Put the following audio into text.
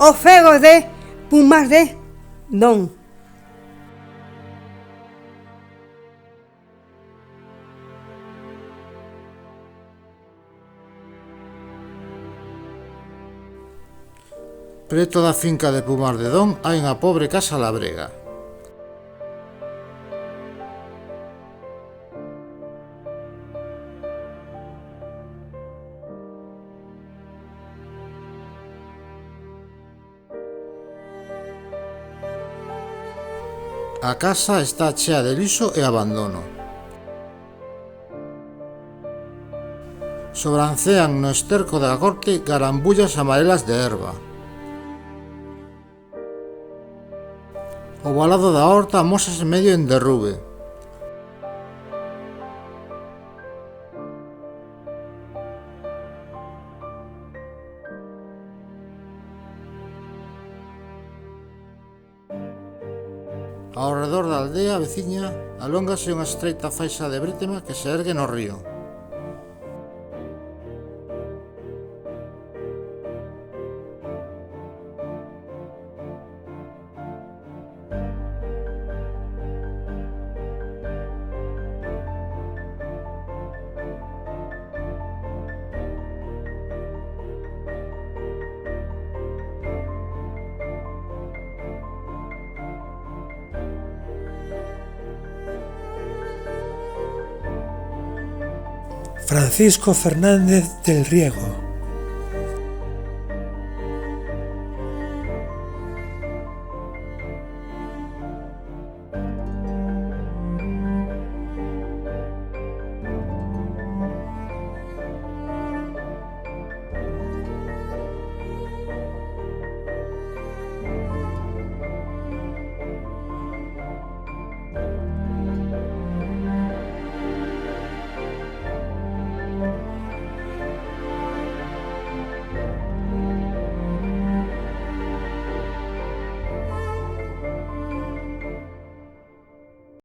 os fegos de Pumas de Don. Preto da finca de Pumas de Don hai unha pobre casa labrega. A casa está chea de lixo e abandono. Sobrancean no esterco da corte garambullas amarelas de herba. O valado da horta amósase medio en derrube. Ao redor da aldea veciña alóngase unha estreita faixa de brétema que se ergue no río. Francisco Fernández del Riego.